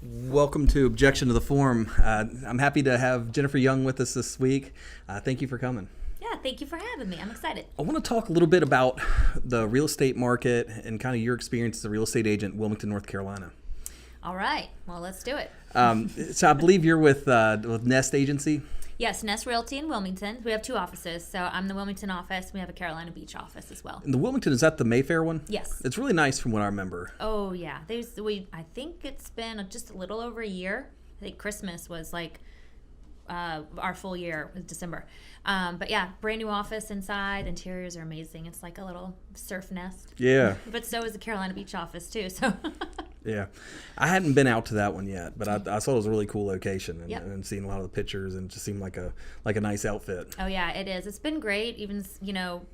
Welcome to Objection to the Form. I'm happy to have Jennifer Young with us this week. Thank you for coming. Yeah, thank you for having me. I'm excited. I want to talk a little bit about the real estate market and kind of your experience as a real estate agent in Wilmington, North Carolina. All right. Well, let's do it. So I believe you're with Nest Agency. Yes, Nest Realty in Wilmington. We have two offices. So I'm the Wilmington office. We have a Carolina Beach office as well. And the Wilmington, is that the Mayfair one? Yes. It's really nice from what I remember. Oh, yeah. I think it's been just a little over a year. I think Christmas was like our full year was December. But yeah, brand new office inside. Interiors are amazing. It's like a little surf nest. Yeah. But so is the Carolina Beach office too. So. Yeah, I hadn't been out to that one yet, but I saw it was a really cool location and, Yep. and seeing a lot of the pictures, and it just seemed like a nice outfit. Oh yeah, it is. It's been great. Even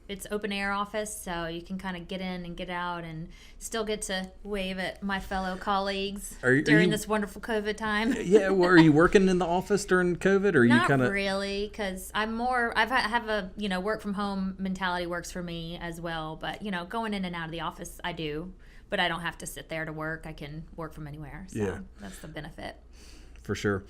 it's open air office, so you can kind of get in and get out, and still get to wave at my fellow colleagues during this wonderful COVID time. Yeah, well, are you working in the office during COVID, or are you Not kind of? really, because I have a work from home mentality works for me as well. But going in and out of the office, I do. But I don't have to sit there to work. I can work from anywhere. So Yeah. That's the benefit. For sure.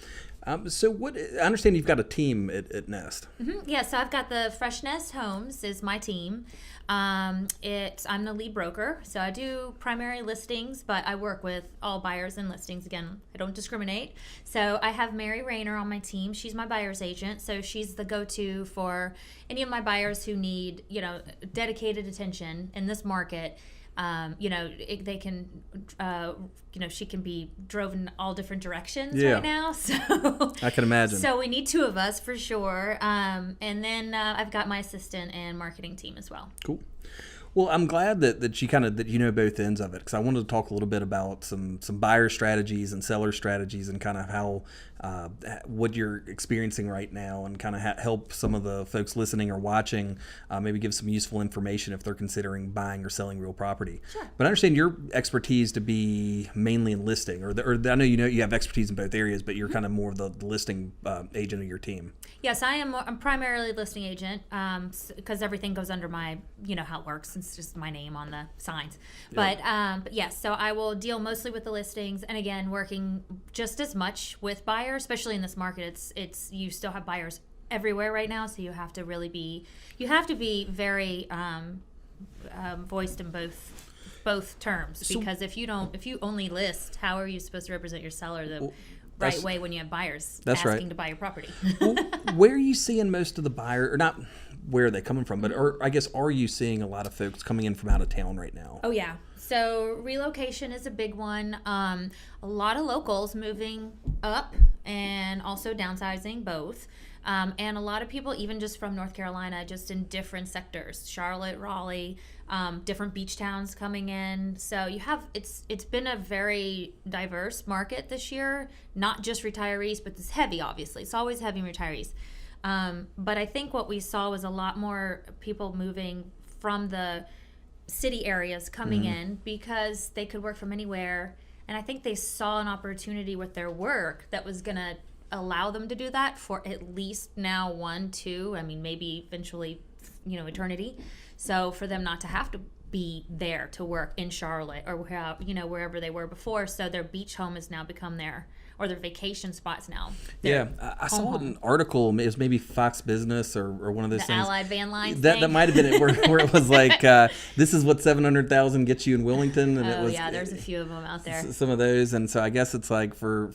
So I understand you've got a team at Nest. Mm-hmm. Yeah, so I've got the FreshNEST Homes is my team. I'm the lead broker, so I do primary listings, but I work with all buyers and listings. Again, I don't discriminate. So I have Mary Rayner on my team. She's my buyer's agent, so she's the go-to for any of my buyers who need dedicated attention in this market. They can, she can be driven all different directions right now. So I can imagine. So we need two of us for sure. And then I've got my assistant and marketing team as well. Cool. Well, I'm glad that you know both ends of it, because I wanted to talk a little bit about some buyer strategies and seller strategies, and kind of how what you're experiencing right now, and kind of help some of the folks listening or watching maybe give some useful information if they're considering buying or selling real property. Sure. But I understand your expertise to be mainly in listing, or I know you have expertise in both areas, but you're kind of more of the listing agent of your team. Yes, I'm primarily a listing agent because everything goes under my, how it works. It's just my name on the signs. Yeah. But yes, so I will deal mostly with the listings, and again, working just as much with buyers, especially in this market. It's you still have buyers everywhere right now, so you have to be very voiced in both terms, because if you only list, how are you supposed to represent your seller the right way when you have buyers asking to buy your property? Well, where are you seeing most of the buyer, or not where are they coming from, but I guess are you seeing a lot of folks coming in from out of town right now? Oh yeah. So relocation is a big one. A lot of locals moving up and also downsizing, both. And a lot of people even just from North Carolina, just in different sectors, Charlotte, Raleigh, different beach towns coming in. So it's been a very diverse market this year, not just retirees, but it's heavy, obviously. It's always heavy retirees. But I think what we saw was a lot more people moving from the city areas coming in because they could work from anywhere. And I think they saw an opportunity with their work that was going to allow them to do that for at least now 1, 2, maybe eventually, eternity. So for them not to have to be there to work in Charlotte or wherever they were before. So their beach home has now become their vacation spots now. Yeah, I saw an article, it was maybe Fox Business or one of those the things. Allied Van Lines that might have been it, where it was like, this is what $700,000 gets you in Wilmington. And it was, there's a few of them out there. Some of those, and so I guess it's like for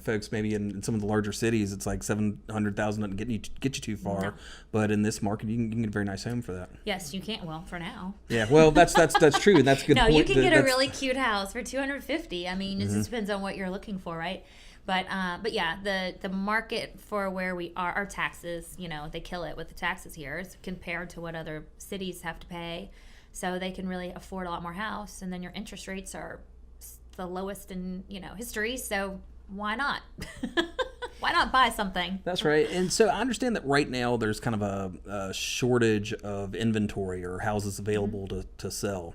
folks maybe in some of the larger cities, it's like $700,000 doesn't get you too far. No. But in this market, you can get a very nice home for that. Yes, you can. Well, for now. Yeah, well, that's true, and that's a good point. No, you can get a really cute house for $250,000. It just depends on what you're looking for, right? But yeah, the market for where we are, our taxes, they kill it with the taxes here compared to what other cities have to pay. So they can really afford a lot more house, and then your interest rates are the lowest in history. So why not? Why not buy something? That's right. And so I understand that right now there's kind of a shortage of inventory or houses available to sell.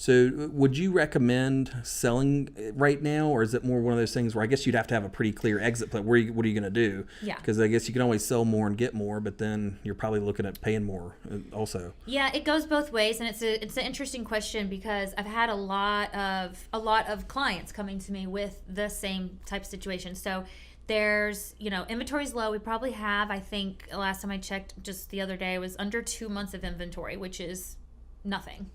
So would you recommend selling right now, or is it more one of those things where I guess you'd have to have a pretty clear exit plan? What are you going to do? Yeah. Because I guess you can always sell more and get more, but then you're probably looking at paying more also. Yeah, it goes both ways, and it's an interesting question because I've had a lot of clients coming to me with the same type of situation. So there's, inventory's low. We probably have, I think last time I checked just the other day, was under 2 months of inventory, which is nothing.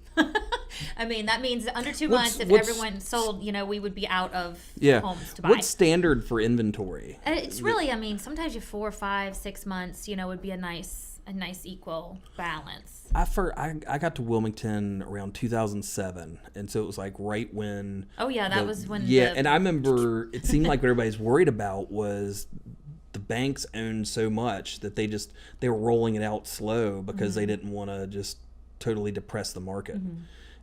I mean, that means under 2 months, if everyone sold, we would be out of homes to buy. What's standard for inventory? It's really, I mean, sometimes you 4, 5, 6 months, would be a nice equal balance. I got to Wilmington around 2007, and so it was like right when. Oh yeah, that was when. Yeah, and I remember it seemed like what everybody's worried about was the banks owned so much that they were rolling it out slow because they didn't want to just totally depress the market.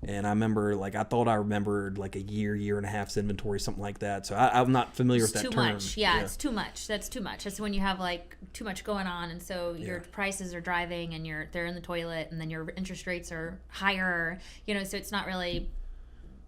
And I remember, I thought I remembered a year and a half's inventory, something like that. So I'm not familiar with that term. It's too much. Yeah, it's too much. That's too much. That's when you have too much going on, and so your prices are driving, and they're in the toilet, and then your interest rates are higher. So it's not really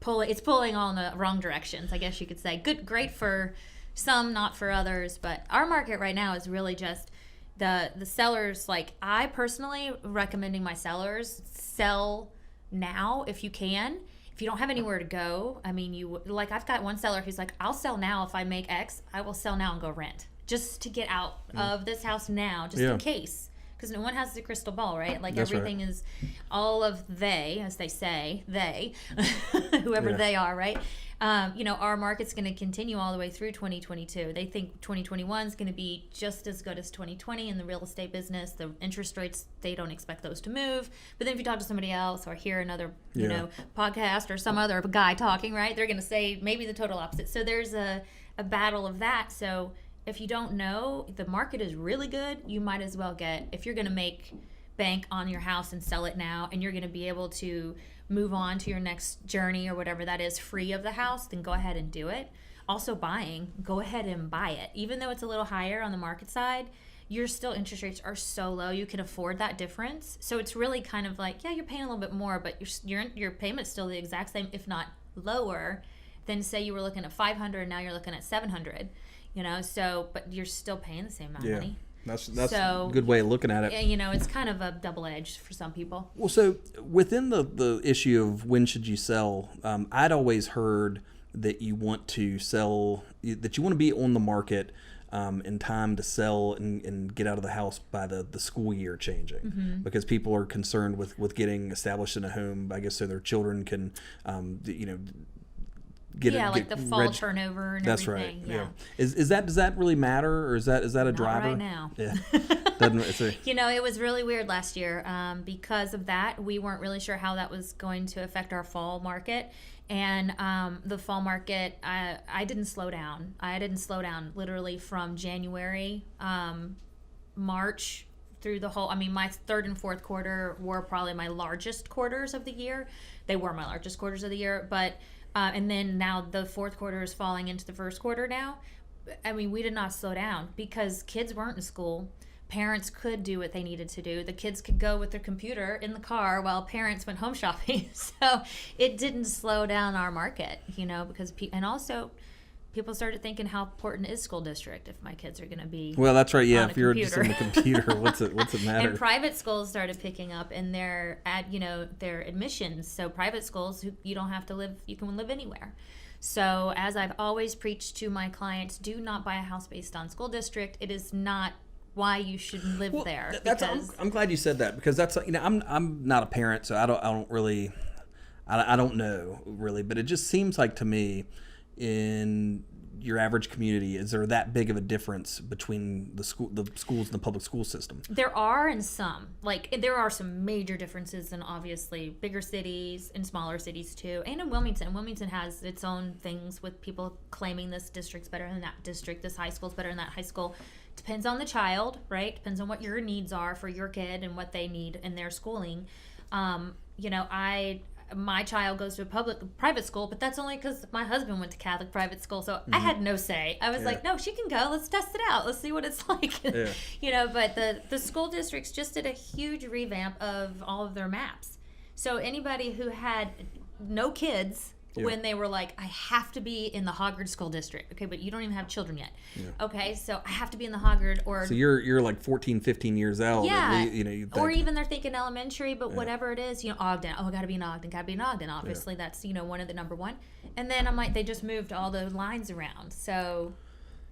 it's pulling all in the wrong directions, I guess you could say. Great for some, not for others. But our market right now is really just the sellers. I personally recommending my sellers sell now if you can. If you don't have anywhere to go, I mean, I've got one seller who's like, I'll sell now if I make X. I will sell now and go rent just to get out of this house now, just in case, because no one has the crystal ball, right? That's everything right. Is all of they, as they say, whoever they are, right? Our market's going to continue all the way through 2022. They think 2021 is going to be just as good as 2020 in the real estate business. The interest rates, they don't expect those to move. But then if you talk to somebody else or hear another, podcast or some other guy talking, right, they're going to say maybe the total opposite. So there's a battle of that. So if you don't know, the market is really good. You might as well if you're going to make bank on your house and sell it now, and you're going to be able to move on to your next journey or whatever that is free of the house, then go ahead and do it. Also buying, go ahead and buy it. Even though it's a little higher on the market side, your interest rates are so low, you can afford that difference. So it's really kind of you're paying a little bit more, but your payment's still the exact same, if not lower, than say you were looking at $500, now you're looking at $700, but you're still paying the same amount of money. That's a good way of looking at it. It's kind of a double-edged for some people. Well, so within the issue of when should you sell, I'd always heard that you want to sell, that you want to be on the market in time to sell and get out of the house by the school year changing, because people are concerned with getting established in a home, I guess, so their children can, get the fall turnover and that's everything. Right. Yeah. Does that really matter, or is that a driver? Right now. Yeah. It was really weird last year because of that. We weren't really sure how that was going to affect our fall market, and the fall market, I didn't slow down. I didn't slow down literally from January, March through the whole. I mean, my third and fourth quarter were probably my largest quarters of the year. They were my largest quarters of the year, but. And then now the fourth quarter is falling into the first quarter now. I mean, we did not slow down because kids weren't in school. Parents could do what they needed to do. The kids could go with their computer in the car while parents went home shopping. So it didn't slow down our market, because and also people started thinking, how important is school district if my kids are going to be well, that's right. Yeah, on if you're just on the computer, what's it matter? And private schools started picking up in their admissions. So private schools, you don't have to live, you can live anywhere. So as I've always preached to my clients, do not buy a house based on school district. It is not why you should live there. I'm glad you said that, because that's I'm not a parent, so I don't really I don't know really, but it just seems like to me, in your average community, is there that big of a difference between the schools and the public school system? There are in some. There are some major differences in obviously bigger cities and smaller cities too. And in Wilmington. Wilmington has its own things with people claiming this district's better than that district, this high school's better than that high school. Depends on the child, right? Depends on what your needs are for your kid and what they need in their schooling. My child goes to a private school, but that's only because my husband went to Catholic private school, so I had no say. I was like, no, she can go. Let's test it out. Let's see what it's like. But the school districts just did a huge revamp of all of their maps. So anybody who had no kids Yeah. when they were like, I have to be in the Hoggard School District. Okay, but you don't even have children yet. Yeah. Okay, so I have to be in the Hoggard or... So you're like 14, 15 years old. Yeah, you think, or even they're thinking elementary, but whatever it is, Ogden. Oh, I gotta be in Ogden. Obviously, that's, one of the number one. And then I'm like, they just moved all the lines around. So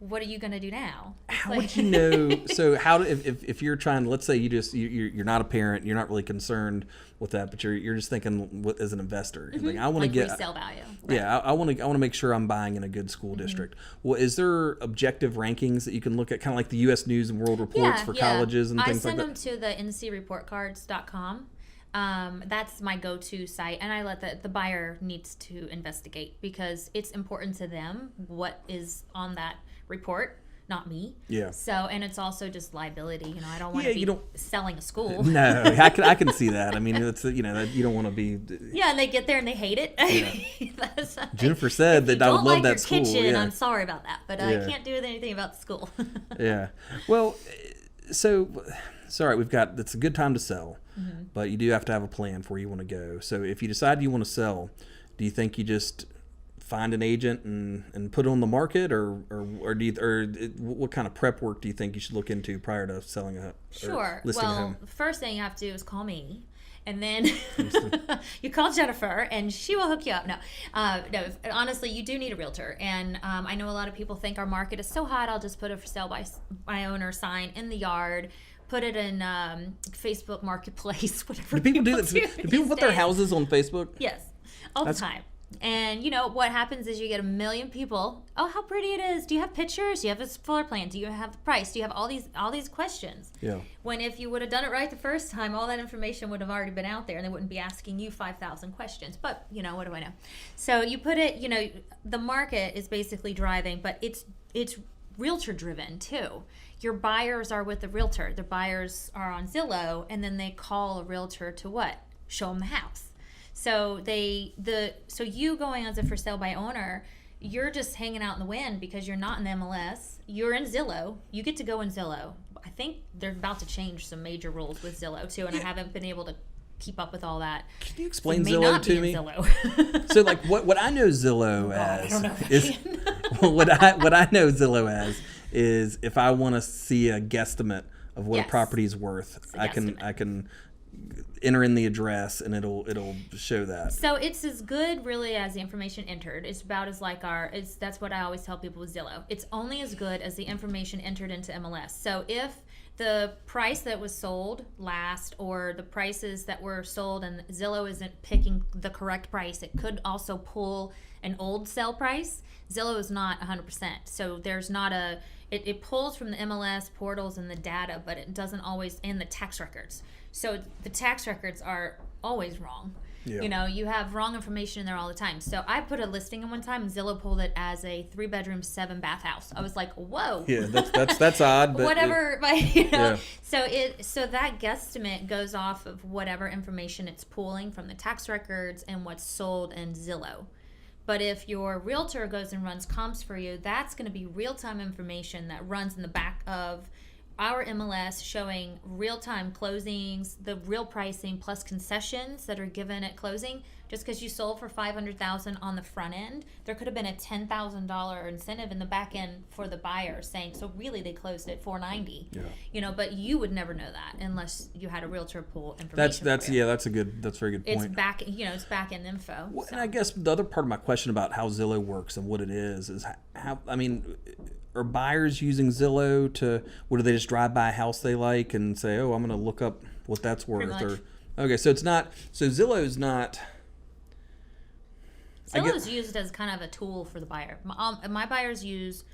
what are you gonna do now? How would you know? So if you're trying, let's say you're not a parent, you're not really concerned with that, but you're just thinking as an investor, you're thinking, I want to get resale value. Right. Yeah, I want to make sure I'm buying in a good school district. Well, is there objective rankings that you can look at, kind of like the U.S. News and World Reports for colleges and things like that? I send them to the ncreportcards.com. That's my go-to site, and I let the buyer needs to investigate because it's important to them what is on that report, not me. Yeah. So, and it's also just liability. I don't want to be selling a school. No, I can see that. I mean, it's that you don't want to be. Yeah, and they get there and they hate it. Yeah. Jennifer said that I would love that school. Kitchen, yeah. I'm sorry about that, but I can't do anything about the school. Yeah. Well, so sorry, it's a good time to sell, but you do have to have a plan for where you want to go. So if you decide you want to sell, do you think you just find an agent and put it on the market, or what kind of prep work do you think you should look into prior to selling listing a home? First thing you have to do is call me, and then you call Jennifer, and she will hook you up. No, honestly, you do need a realtor, and I know a lot of people think our market is so hot. I'll just put a for sale by owner sign in the yard. Put it in Facebook Marketplace, whatever. Do people do that? Do people put their houses on Facebook? Yes, all the time. And what happens is you get a million people. Oh, how pretty it is! Do you have pictures? Do you have a floor plan? Do you have the price? Do you have all these questions? Yeah. When if you would have done it right the first time, all that information would have already been out there, and they wouldn't be asking you 5,000 questions. But what do I know? So you put it. The market is basically driving, but it's realtor driven too. Your buyers are with the realtor. The buyers are on Zillow, and then they call a realtor to what? Show them the house. So so you going as a for sale by owner, you're just hanging out in the wind because you're not in the MLS. You're in Zillow. You get to go in Zillow. I think they're about to change some major rules with Zillow too, and I haven't been able to keep up with all that. Can you explain Zillow to me? Zillow. So like what I know Zillow as I don't know is what I know Zillow as is if I want to see a guesstimate of what a property is worth, I can enter in the address and it'll show that. So it's as good really as the information entered. It's about as like that's what I always tell people with Zillow. It's only as good as the information entered into MLS. So if the price that was sold last or the prices that were sold and Zillow isn't picking the correct price, it could also pull an old sale price. Zillow is not 100%. So there's not it pulls from the MLS portals and the data, but it doesn't always, and the tax records. So the tax records are always wrong. Yeah. You have wrong information in there all the time. So I put a listing in one time, and Zillow pulled it as a 3-bedroom, 7-bath house. I was like, whoa. Yeah, that's odd. But whatever, but Yeah. So that guesstimate goes off of whatever information it's pulling from the tax records and what's sold in Zillow. But if your realtor goes and runs comps for you, that's going to be real-time information that runs in the back of our MLS showing real-time closings, the real pricing plus concessions that are given at closing. Just because you sold for $500,000 on the front end, there could have been a $10,000 incentive in the back end for the buyer saying, so really they closed at $490. Yeah. But you would never know that unless you had a realtor pull information. That's a very good point. It's back end info. Well, and I guess the other part of my question about how Zillow works and what it is how are buyers using Zillow do they just drive by a house they like and say, oh, I'm going to look up what that's worth? Zillow's not. Zillow's used as kind of a tool for the buyer. My buyers use,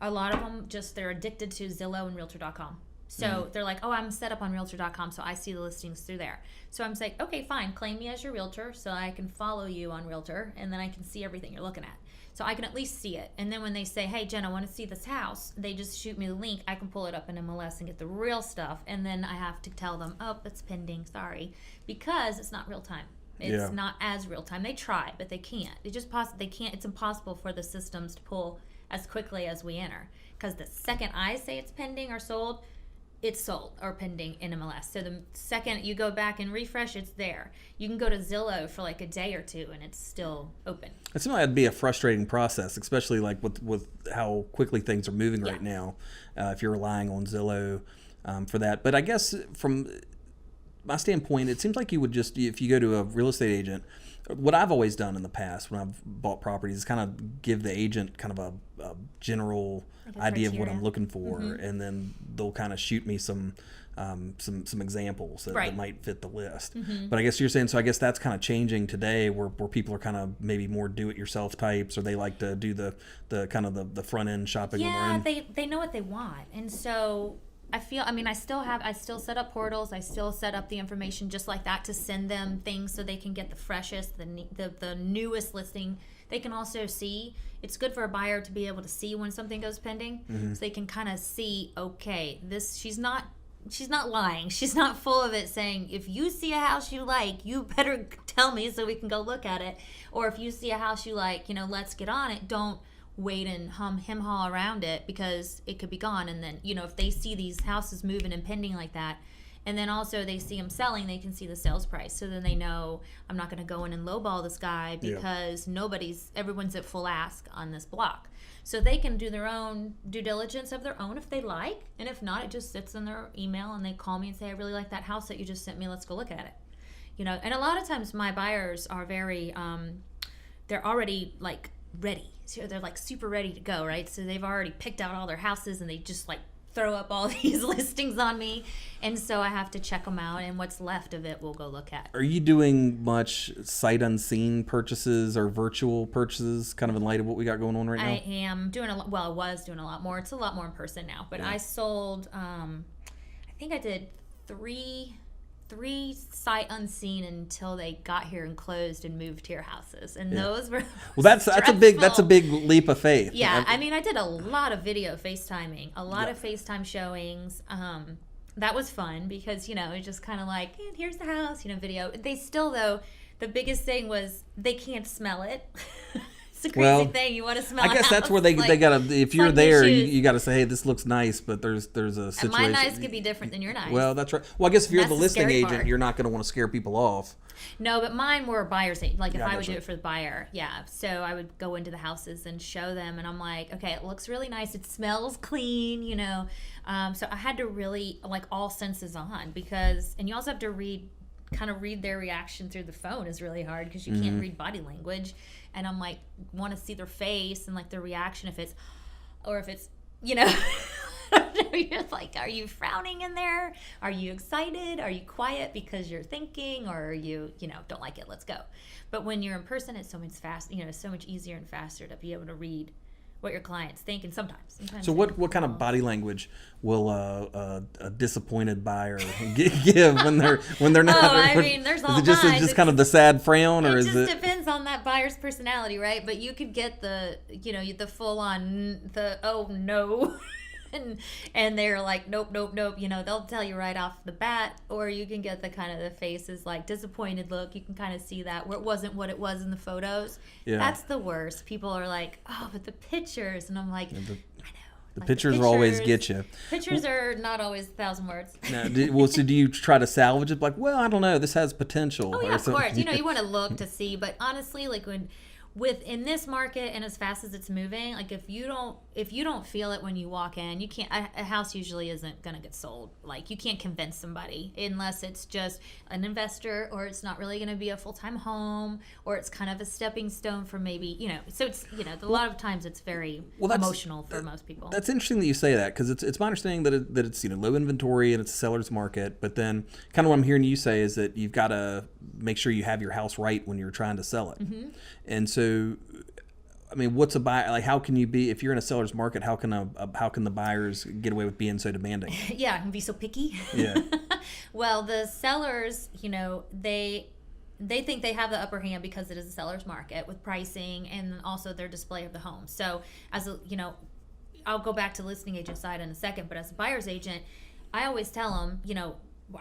a lot of them they're addicted to Zillow and Realtor.com. So they're like, oh, I'm set up on Realtor.com, so I see the listings through there. So I'm saying, okay, fine, claim me as your realtor so I can follow you on Realtor, and then I can see everything you're looking at. So I can at least see it. And then when they say, hey, Jen, I want to see this house, they just shoot me the link. I can pull it up in MLS and get the real stuff. And then I have to tell them, oh, it's pending, sorry, because it's not real time. It's not as real time. They try, but they can't. They can't. It's impossible for the systems to pull as quickly as we enter. Because the second I say it's pending or sold, it's sold or pending in MLS. So the second you go back and refresh, it's there. You can go to Zillow for like a day or two and it's still open. It seems like that'd be a frustrating process, especially like with how quickly things are moving right now, if you're relying on Zillow for that. But I guess from my standpoint, it seems like you would just, if you go to a real estate agent, what I've always done in the past when I've bought properties is kind of give the agent kind of a general idea of what I'm looking for, and then they'll kind of shoot me some examples that might fit the list. But I guess you're saying, so I guess that's kind of changing today, where people are kind of maybe more do-it-yourself types, or they like to do the kind of the front end shopping on their own. They know what they want, and so I feel, I mean, I still set up portals. I still set up the information just like that to send them things so they can get the freshest, the newest listing. They can also see, it's good for a buyer to be able to see when something goes pending, so they can kind of see, okay, she's not lying. She's not full of it saying, if you see a house you like, you better tell me so we can go look at it. Or if you see a house you like, let's get on it. Don't wait and haul around it, because it could be gone. And then, if they see these houses moving and pending like that, and then also they see them selling, they can see the sales price. So then they know, I'm not going to go in and lowball this guy because everyone's at full ask on this block. So they can do their own due diligence of their own if they like. And if not, it just sits in their email and they call me and say, I really like that house that you just sent me. Let's go look at it. And a lot of times my buyers are very, they're already like ready. So they're like super ready to go, right? So they've already picked out all their houses and they just like throw up all these listings on me, and so I have to check them out, and what's left of it we'll go look at. Are you doing much sight unseen purchases or virtual purchases, kind of in light of what we got going on right now? I am doing a lot. Well, I was doing a lot more. It's a lot more in person now, but I sold I think I did three sight unseen until they got here and closed and moved to your houses, and those were that's a big leap of faith. I mean, I did a lot of video FaceTiming, a lot of FaceTime showings. That was fun because it's just kind of like, hey, here's the house, video. They still, though, the biggest thing was they can't smell it. It's a crazy thing. You want to smell. I guess that's where they gotta. If you're there, you gotta say, hey, this looks nice, but there's a situation. And my nice could be different than your nice. Well, that's right. Well, I guess if you're the listing agent, you're not gonna want to scare people off. No, but mine were buyers. Like if I would do it for the buyer, so I would go into the houses and show them, and I'm like, okay, it looks really nice. It smells clean, So I had to really like all senses on, and you also have to read their reaction through the phone is really hard because you can't read body language. And I'm like, want to see their face and like their reaction if it's you're like, are you frowning in there? Are you excited? Are you quiet because you're thinking, or are you, don't like it? Let's go. But when you're in person, it's so much so much easier and faster to be able to read what your clients think, and sometimes. So what kind of body language will a disappointed buyer give when they're not? I mean, there's all kinds. Is it just kind of the sad frown, or is it? It just depends on that buyer's personality, right? But you could get the full on oh no. And they're like, nope. They'll tell you right off the bat, or you can get the kind of the faces like disappointed look. You can kind of see that where it wasn't what it was in the photos. Yeah. That's the worst. People are like, oh, but the pictures, and I'm like, I know. The pictures will always get you. Pictures are not always 1,000 words. No, so do you try to salvage it? Like, well, I don't know, this has potential. Oh yeah, of course. You want to look to see, but honestly, like in this market and as fast as it's moving, like if you don't feel it when you walk in, you can't. A house usually isn't gonna get sold. Like you can't convince somebody unless it's just an investor, or it's not really gonna be a full-time home, or it's kind of a stepping stone for maybe So it's a lot of times it's very emotional for most people. That's interesting that you say that, because it's my understanding that it's low inventory and it's a seller's market. But then kind of what I'm hearing you say is that you've got to make sure you have your house right when you're trying to sell it. And so, I mean, what's a buy? Like, how can you be, if you're in a seller's market? How can the buyers get away with being so demanding? Yeah, and be so picky. Yeah. Well, the sellers, they think they have the upper hand because it is a seller's market with pricing and also their display of the home. So, I'll go back to listing agent side in a second, but as a buyer's agent, I always tell them,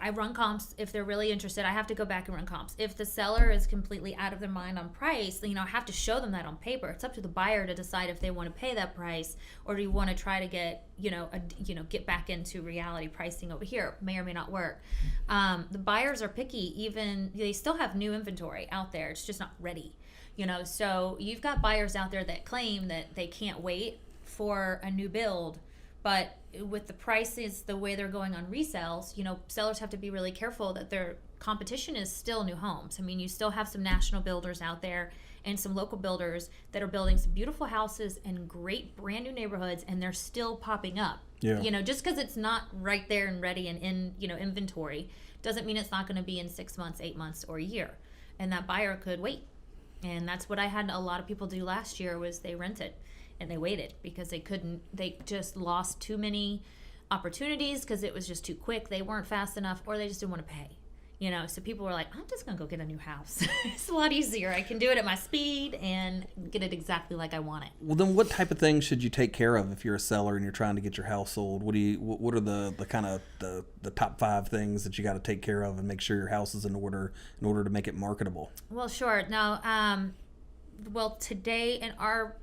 I run comps if they're really interested. I have to go back and run comps. If the seller is completely out of their mind on price, then, I have to show them that on paper. It's up to the buyer to decide if they want to pay that price, or do you want to try to get, get back into reality pricing over here. May or may not work. The buyers are picky. Even they still have new inventory out there. It's just not ready. So you've got buyers out there that claim that they can't wait for a new build, but with the prices the way they're going on resales, sellers have to be really careful that their competition is still new homes. I mean, you still have some national builders out there and some local builders that are building some beautiful houses in great brand new neighborhoods, and they're still popping up. Yeah. Just because it's not right there and ready and in inventory doesn't mean it's not going to be in 6 months, 8 months, or a year. And that buyer could wait. And that's what I had a lot of people do last year, was they rented and they waited because they just lost too many opportunities because it was just too quick. They weren't fast enough, or they just didn't want to pay. So people were like, I'm just going to go get a new house. It's a lot easier. I can do it at my speed and get it exactly like I want it. Well, then what type of things should you take care of if you're a seller and you're trying to get your house sold? What are the kind of the top 5 things that you got to take care of and make sure your house is in order to make it marketable? Well, sure. Now, today in our,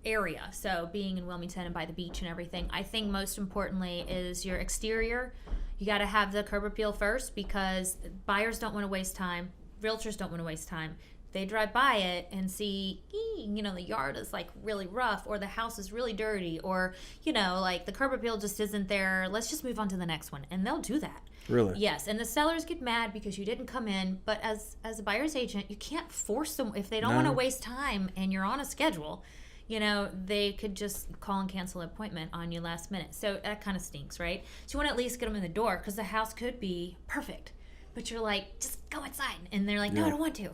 area, so being in Wilmington and by the beach and everything, I think most importantly is your exterior. You got to have the curb appeal first, because buyers don't want to waste time. Realtors don't want to waste time. They drive by it and see, the yard is like really rough, or the house is really dirty, or, like the curb appeal just isn't there. Let's just move on to the next one. And they'll do that. Really? Yes. And the sellers get mad because you didn't come in. But as a buyer's agent, you can't force them. If they don't want to waste time and you're on a schedule, they could just call and cancel an appointment on you last minute. So that kind of stinks, right? So you want to at least get them in the door, because the house could be perfect. But you're like, just go inside. And they're like, no, I don't want to.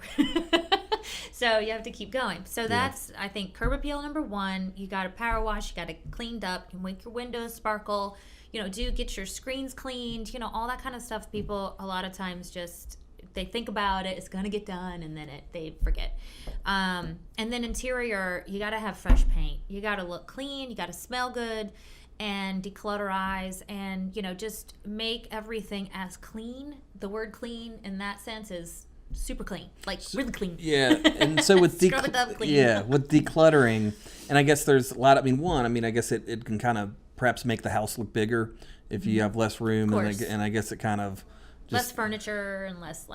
So you have to keep going. So that's, I think, curb appeal number 1. You got to power wash. You got to cleaned up. You make your windows sparkle. Get your screens cleaned. All that kind of stuff. People a lot of times just, they think about it, it's going to get done, and then they forget. And then interior, you got to have fresh paint. You got to look clean. You got to smell good, and declutterize, and just make everything as clean. The word clean in that sense is super clean, like really clean. Yeah, and so with with decluttering, and I guess there's a lot. I guess it can kind of perhaps make the house look bigger if you have less room, and I guess it kind of just, less furniture and less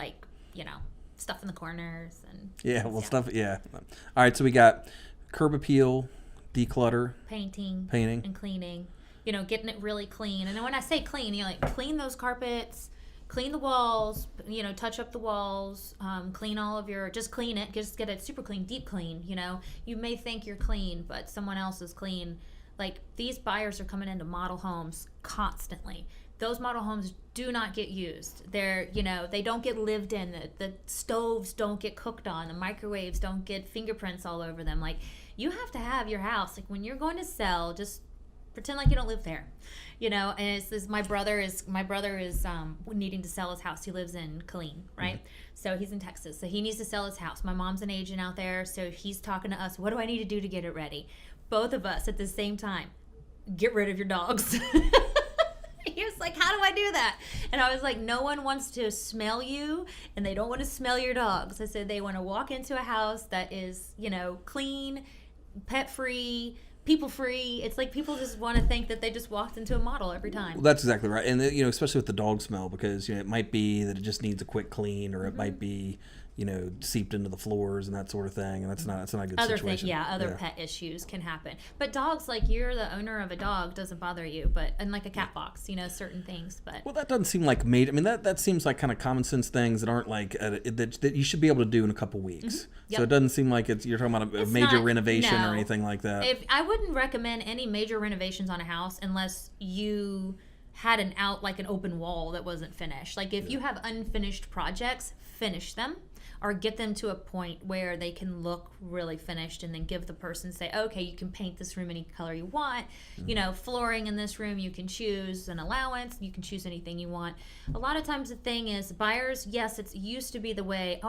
stuff in the corners and stuff. Yeah. All right, so we got curb appeal, declutter, painting, and cleaning. Getting it really clean. And then when I say clean, clean those carpets, clean the walls, touch up the walls, clean all of just clean it, just get it super clean, deep clean. You may think you're clean, but someone else is clean. Like, these buyers are coming into model homes constantly. Those model homes do not get used. They're, they don't get lived in. The stoves don't get cooked on. The microwaves don't get fingerprints all over them. Like, you have to have your house. Like, when you're going to sell, just pretend like you don't live there. And it's my brother is needing to sell his house. He lives in Killeen, right? Mm-hmm. So he's in Texas. So he needs to sell his house. My mom's an agent out there, so he's talking to us. What do I need to do to get it ready? Both of us at the same time. Get rid of your dogs. He was like, how do I do that? And I was like, no one wants to smell you, and they don't want to smell your dogs. I said they want to walk into a house that is, clean, pet-free, people-free. It's like people just want to think that they just walked into a model every time. Well, that's exactly right. And, especially with the dog smell, because, it might be that it just needs a quick clean, or it might be, seeped into the floors and that sort of thing, and that's not a good situation. Other pet issues can happen. But dogs, like, you're the owner of a dog, doesn't bother you, but, and like a cat box, certain things. But well, that doesn't seem like major. I mean, that seems like kind of common sense things that aren't like that you should be able to do in a couple weeks. Mm-hmm. Yep. So it doesn't seem like you're talking about a major renovation or anything like that. I wouldn't recommend any major renovations on a house unless you had an open wall that wasn't finished. Like, if you have unfinished projects, finish them. Or get them to a point where they can look really finished, and then give the person, say, okay, you can paint this room any color you want. Mm-hmm. Flooring in this room, you can choose an allowance. You can choose anything you want. A lot of times the thing is, buyers, yes, it used to be the way,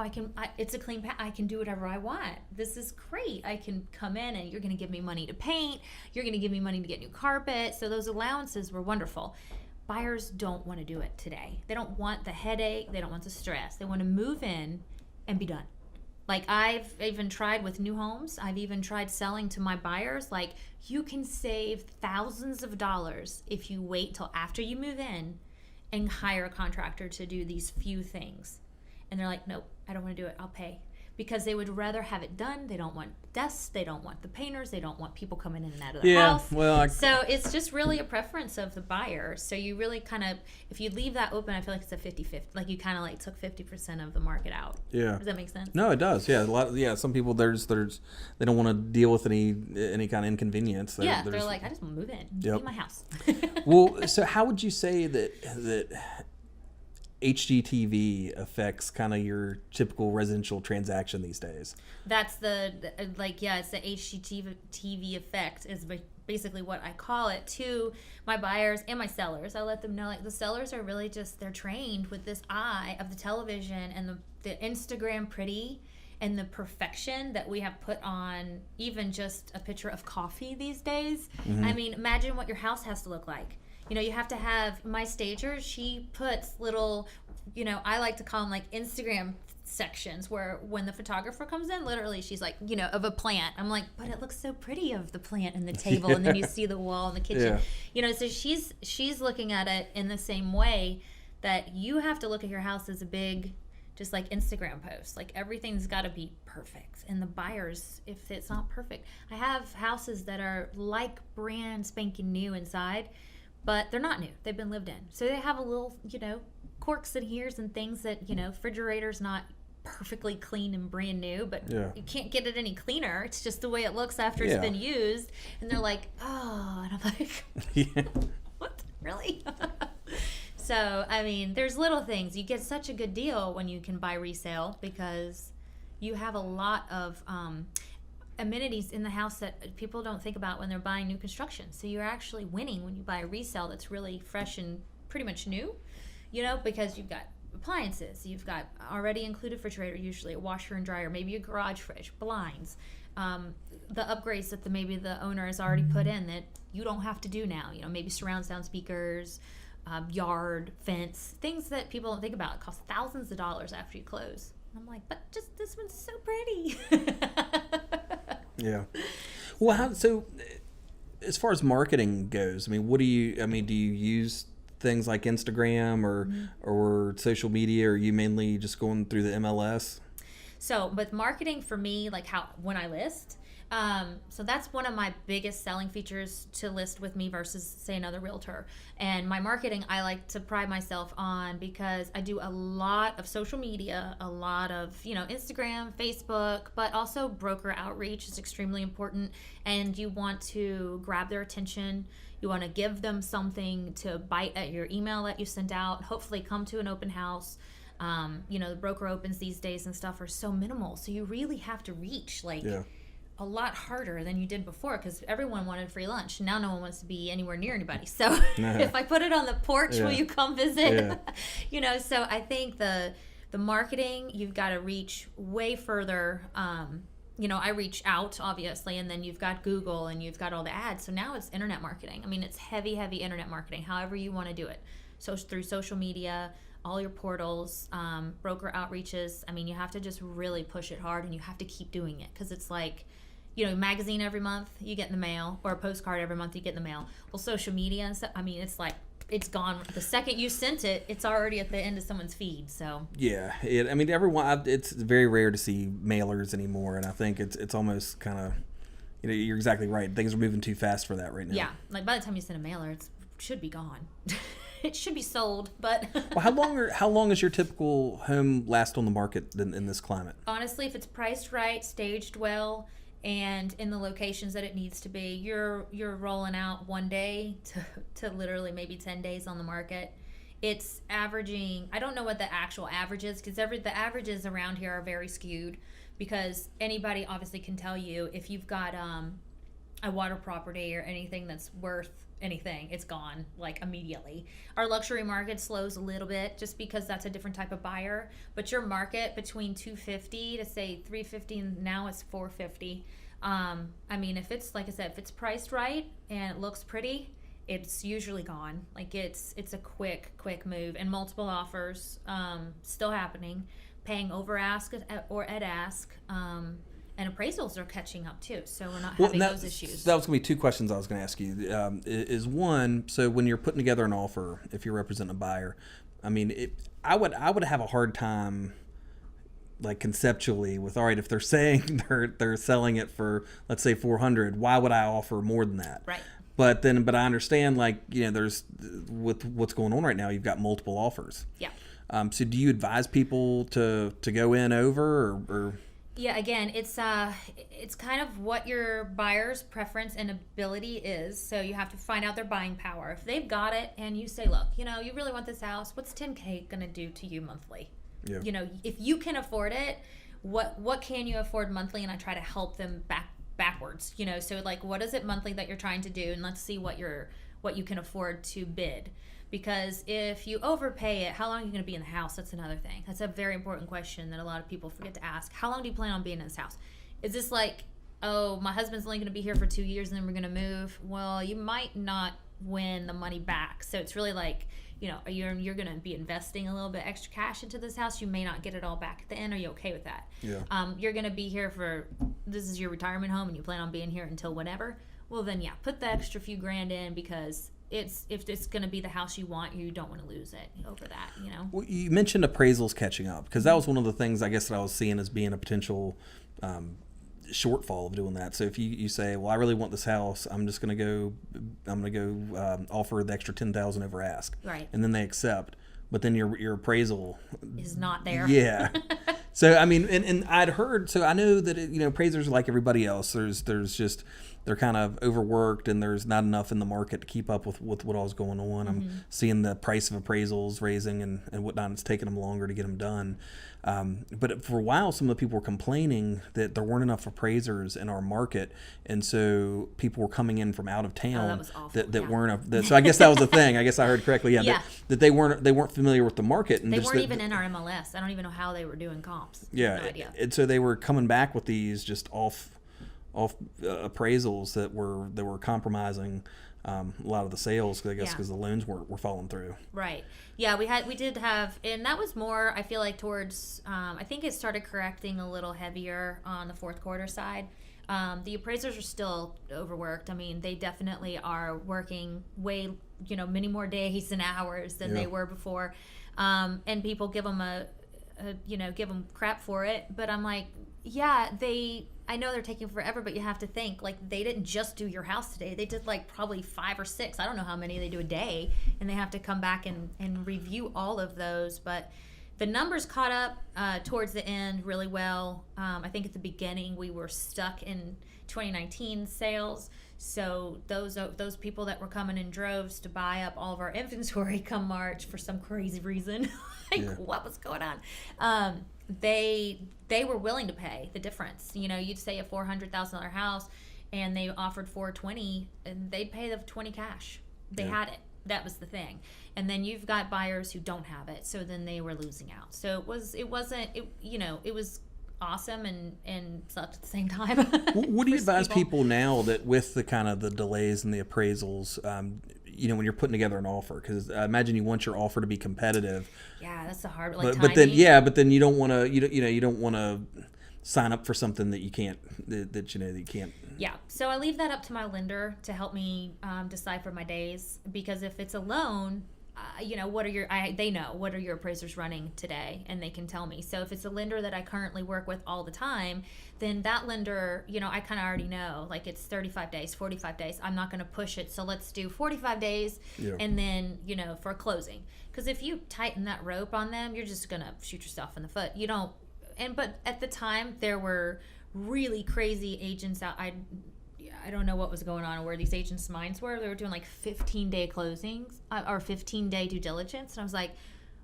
it's a clean I can do whatever I want. This is great. I can come in and you're going to give me money to paint. You're going to give me money to get new carpet. So those allowances were wonderful. buyers don't want to do it today. They don't want the headache. They don't want the stress. They want to move in and be done. Like, I've even tried with new homes. I've even tried selling to my buyers. Like, you can save thousands of dollars if you wait till after you move in and hire a contractor to do these few things. And they're like, nope, I don't want to do it. I'll pay. Because they would rather have it done. They don't want desks. They don't want the painters. They don't want people coming in and out of the house. Well, so it's just really a preference of the buyer. So you really kind of, if you leave that open, I feel like it's a 50-50. Like, you kind of like took 50% of the market out. Yeah. Does that make sense? No, it does. Yeah, some people there's they don't want to deal with any kind of inconvenience. They're like, I just want to move in. Yep. Leave my house. Well, so how would you say that HGTV affects kind of your typical residential transaction these days? That's it's the HGTV effect is basically what I call it to my buyers and my sellers. I let them know, like, the sellers are really just, they're trained with this eye of the television and the Instagram pretty and the perfection that we have put on even just a picture of coffee these days. Mm-hmm. I mean, imagine what your house has to look like. You know, you have to have, my stager, she puts little, I like to call them like Instagram sections where when the photographer comes in, literally she's like, of a plant. I'm like, but it looks so pretty of the plant and the table. And then you see the wall in the kitchen. So she's looking at it in the same way that you have to look at your house as a big, just like Instagram post. Like, everything's got to be perfect. And the buyers, if it's not perfect, I have houses that are like brand spanking new inside, but they're not new. They've been lived in. So they have a little, corks and here's and things that, refrigerator's not perfectly clean and brand new, but you can't get it any cleaner. It's just the way it looks after it's been used. And they're like, oh, and I'm like, what? Really? So, I mean, there's little things. You get such a good deal when you can buy resale because you have a lot of amenities in the house that people don't think about when they're buying new construction. So you're actually winning when you buy a resale that's really fresh and pretty much new, because you've got appliances, you've got already included refrigerator, usually a washer and dryer, maybe a garage fridge, blinds, the upgrades that maybe the owner has already put in that you don't have to do now, maybe surround sound speakers, yard, fence, things that people don't think about. It costs thousands of dollars after you close. I'm like, but just this one's so pretty. Yeah. Well, so as far as marketing goes, do you use things like Instagram or social media, or are you mainly just going through the MLS? So, but marketing for me, like when I list, so that's one of my biggest selling features to list with me versus, say, another realtor. And my marketing, I like to pride myself on because I do a lot of social media, a lot of, Instagram, Facebook, but also broker outreach is extremely important. And you want to grab their attention. You want to give them something to bite at your email that you sent out, hopefully come to an open house. The broker opens these days and stuff are so minimal. So you really have to reach a lot harder than you did before because everyone wanted free lunch. Now no one wants to be anywhere near anybody. So if I put it on the porch, will you come visit? So I think the marketing, you've got to reach way further. I reach out, obviously, and then you've got Google and you've got all the ads. So now it's internet marketing. I mean, it's heavy internet marketing, however you want to do it. So through social media, all your portals, broker outreaches. I mean, you have to just really push it hard and you have to keep doing it because it's like, magazine every month you get in the mail or a postcard every month you get in the mail. Well, social media and stuff, I mean, it's like, it's gone. The second you sent it, it's already at the end of someone's feed. So yeah, everyone. It's very rare to see mailers anymore, and I think it's almost kind of, you're exactly right. Things are moving too fast for that right now. Yeah, like by the time you send a mailer, it should be gone. It should be sold, but well, how long is your typical home last on the market in this climate? Honestly, if it's priced right, staged well, and in the locations that it needs to be, you're rolling out 1 day to literally maybe 10 days on the market. It's averaging, I don't know what the actual average is because the averages around here are very skewed because anybody obviously can tell you if you've got a water property or anything that's worth anything, it's gone like immediately. Our luxury market slows a little bit just because that's a different type of buyer, but your market between $250 to say $350 and now it's $450. I mean, if it's, like I said, if it's priced right and it looks pretty it's usually gone. Like it's a quick move, and multiple offers still happening, paying over ask or at ask, and appraisals are catching up too. So we're not having those issues. That was going to be two questions I was going to ask you. Is one, so when you're putting together an offer, if you're representing a buyer, I mean, I would have a hard time, like conceptually, with, all right, if they're saying they're selling it for, let's say, 400, why would I offer more than that? Right. But I understand, like, there's, with what's going on right now, you've got multiple offers. Yeah. So do you advise people to go in over or? Yeah, again, it's kind of what your buyer's preference and ability is. So you have to find out their buying power. If they've got it and you say, look, you really want this house, what's $10K going to do to you monthly? Yeah. If you can afford it, what can you afford monthly? And I try to help them backwards, so like, what is it monthly that you're trying to do? And let's see what you can afford to bid. Because if you overpay it, how long are you going to be in the house? That's another thing. That's a very important question that a lot of people forget to ask. How long do you plan on being in this house? Is this like, oh, my husband's only going to be here for 2 years and then we're going to move? Well, you might not win the money back. So it's really like, you're going to be investing a little bit extra cash into this house. You may not get it all back at the end. Are you okay with that? Yeah. You're going to be here this is your retirement home and you plan on being here until whatever. Well, then, yeah, put the extra few grand in, because if it's going to be the house you want, you don't want to lose it over that, Well, you mentioned appraisals catching up, because that was one of the things I guess that I was seeing as being a potential shortfall of doing that. So if you say, well, I really want this house, I'm going to go offer the extra $10,000 over ask, right? And then they accept, but then your appraisal is not there. Yeah. So I mean, and I'd heard, so I know that appraisers are like everybody else. There's just, they're kind of overworked, and there's not enough in the market to keep up with what all's going on. I'm seeing the price of appraisals raising and whatnot. It's taking them longer to get them done. But for a while, some of the people were complaining that there weren't enough appraisers in our market, and so people were coming in from out of town that was awful. that weren't. So I guess that was the thing. I guess I heard correctly. Yeah. Yeah. That they weren't familiar with the market, and they weren't even in our MLS. I don't even know how they were doing comps. Yeah. No idea. And so they were coming back with these just off appraisals that were compromising a lot of the sales, I guess, because the loans were falling through. Right. Yeah, we did have, and that was more, I feel like, towards, I think it started correcting a little heavier on the fourth quarter side. The appraisers are still overworked. I mean, they definitely are working way, many more days and hours than they were before. And people give them give them crap for it. But I'm like, yeah, I know they're taking forever, but you have to think, like, they didn't just do your house today. They did like probably 5 or 6. I don't know how many they do a day, and they have to come back and review all of those. But the numbers caught up towards the end really well. I think at the beginning we were stuck in 2019 sales. So those people that were coming in droves to buy up all of our inventory come March for some crazy reason, what was going on? They were willing to pay the difference. You'd say a $400,000 house, and they offered $420,000, and they'd pay the $20,000 cash. They had it. That was the thing. And then you've got buyers who don't have it, so then they were losing out. So it was awesome and sucked at the same time. What do you advise people now that with the kind of the delays and the appraisals, when you're putting together an offer? Because I imagine you want your offer to be competitive. Yeah, that's the hard. But then you don't want to you don't want to sign up for something that you can't that you can't. Yeah, so I leave that up to my lender to help me decipher my days, because if it's a loan, they know what are your appraisers running today, and they can tell me. So if it's a lender that I currently work with all the time, then that lender, I kind of already know, like, it's 35 days, 45 days. I'm not going to push it, so let's do 45 days, and then, for a closing. Because if you tighten that rope on them, you're just going to shoot yourself in the foot. But at the time, there were really crazy agents out. I don't know what was going on or where these agents' minds were. They were doing like 15-day closings or 15-day due diligence. And I was like,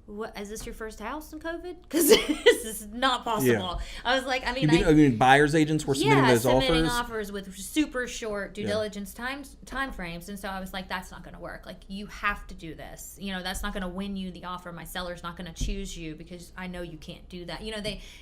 what, is this your first house in COVID? Because this is not possible. Yeah. I was like, I mean, buyers agents were submitting those submitting offers? offers with super short due diligence time frames. And so I was like, that's not going to work. Like, you have to do this. That's not going to win you the offer. My seller's not going to choose you because I know you can't do that.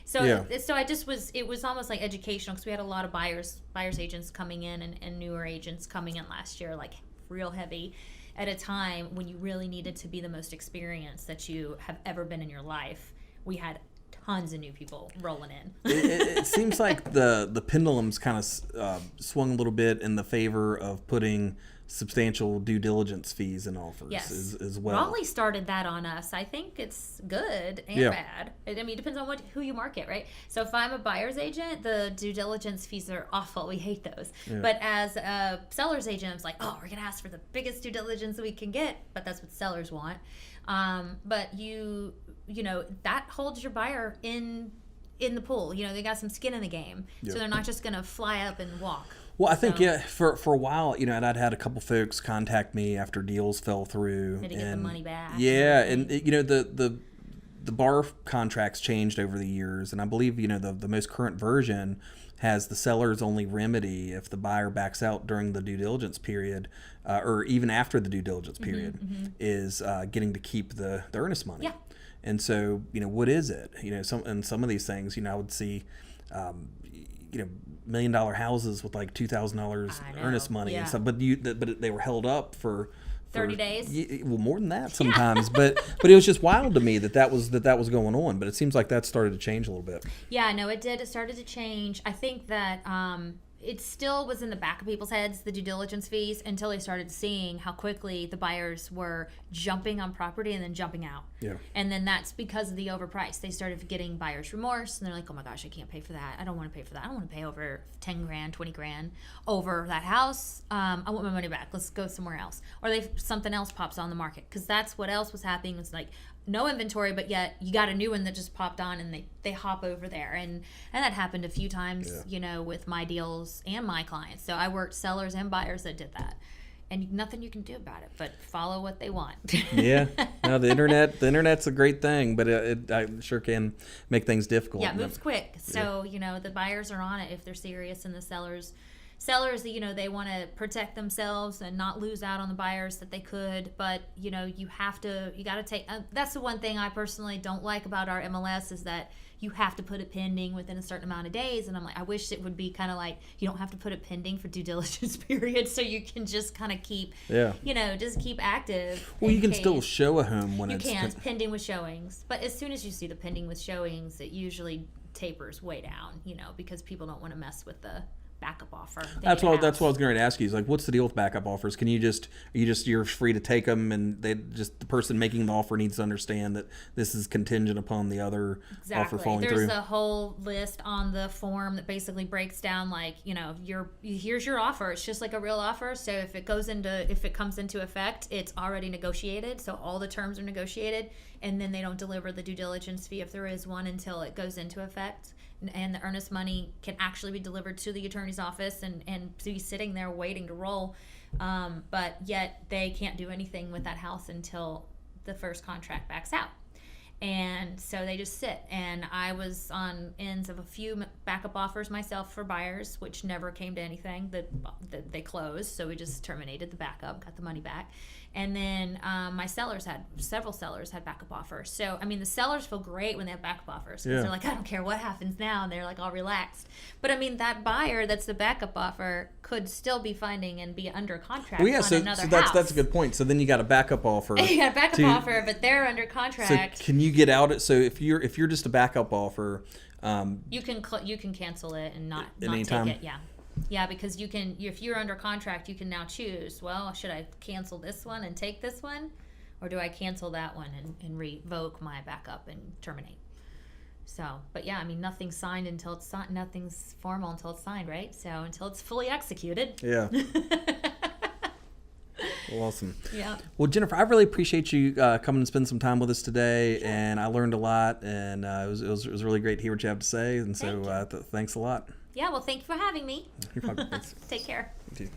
So I just was, it was almost like educational, because we had a lot of buyers agents coming in and newer agents coming in last year, like real heavy at a time when you really needed to be the most experienced that you have ever been in your life. We had tons of new people rolling in. It seems like the pendulum's kind of swung a little bit in the favor of putting substantial due diligence fees in offers as well. Raleigh started that on us. I think it's good and bad. I mean, it depends on who you market, right? So if I'm a buyer's agent, the due diligence fees are awful. We hate those. Yeah. But as a seller's agent, it's like, oh, we're going to ask for the biggest due diligence we can get, but that's what sellers want. But you know, that holds your buyer in the pool. You know, they got some skin in the game. So they're not just going to fly up and walk. Well, I think, for a while, you know, and I'd had a couple folks contact me after deals fell through. Had to get the money back. Yeah, and you know, the bar contracts changed over the years, and I believe, you know, the most current version has the seller's only remedy if the buyer backs out during the due diligence period, or even after the due diligence period, is getting to keep the earnest money. Yeah. And so, you know, what is it? You know, some of these things, you know, I would see, you know, $1 million houses with like $2,000 earnest money and stuff, but they were held up for 30 days. Well, more than that sometimes, but it was just wild to me that was going on. But it seems like that started to change a little bit. Yeah, no, it did. It started to change. I think that it still was in the back of people's heads, the due diligence fees, until they started seeing how quickly the buyers were jumping on property and then jumping out. Yeah. And then that's because of the overprice. They started getting buyer's remorse, and they're like, oh my gosh, I can't pay for that. I don't want to pay for that. I don't want to pay over 10 grand, 20 grand over that house. I want my money back. Let's go somewhere else. Or something else pops on the market, because that's what else was happening. It's like, no inventory, but yet you got a new one that just popped on, and they hop over there. And that happened a few times, you know, with my deals and my clients. So I worked sellers and buyers that did that. And nothing you can do about it, but follow what they want. Yeah. No, the internet's a great thing, but I sure can make things difficult. Yeah, it moves quick. So, you know, the buyers are on it if they're serious, and the sellers, you know, they want to protect themselves and not lose out on the buyers that they could. But, you know, you got to take, that's the one thing I personally don't like about our MLS, is that you have to put it pending within a certain amount of days. And I'm like, I wish it would be kind of like, you don't have to put it pending for due diligence period, so you can just kind of keep, you know, just keep active. Well, you can still show a home when it's pending with showings. But as soon as you see the pending with showings, it usually tapers way down, you know, because people don't want to mess with the backup offer. That's what I was going to ask you. Is like, what's the deal with backup offers? Can you're free to take them, and the person making the offer needs to understand that this is contingent upon the other offer falling through? There's a whole list on the form that basically breaks down, like, you know, here's your offer. It's just like a real offer. So if it comes into effect, it's already negotiated. So all the terms are negotiated, and then they don't deliver the due diligence fee if there is one until it goes into effect. And the earnest money can actually be delivered to the attorney's office and be sitting there waiting to roll. But yet they can't do anything with that house until the first contract backs out. And so they just sit. And I was on ends of a few backup offers myself for buyers, which never came to anything. That they closed, so we just terminated the backup, got the money back. And then several sellers had backup offers. So, I mean, the sellers feel great when they have backup offers, because they're like, I don't care what happens now, and they're like all relaxed. But I mean, that buyer that's the backup offer could still be finding and be under contract on another house. That's a good point. So then you got a backup offer. You got a backup offer, but they're under contract. So can you get out? So if you're just a backup offer, you can cancel it and not anytime. take it. Yeah, because you can, if you're under contract, you can now choose, well, should I cancel this one and take this one, or do I cancel that one and revoke my backup and terminate? So, but yeah, I mean, nothing's signed until it's signed. Nothing's formal until it's signed, right? So until it's fully executed. Yeah. Well, awesome. Yeah. Well, Jennifer, I really appreciate you coming and spending some time with us today, and I learned a lot, and it was really great to hear what you have to say, and so thanks a lot. Yeah, well, thank you for having me. You're welcome. Thanks. Take care. You too.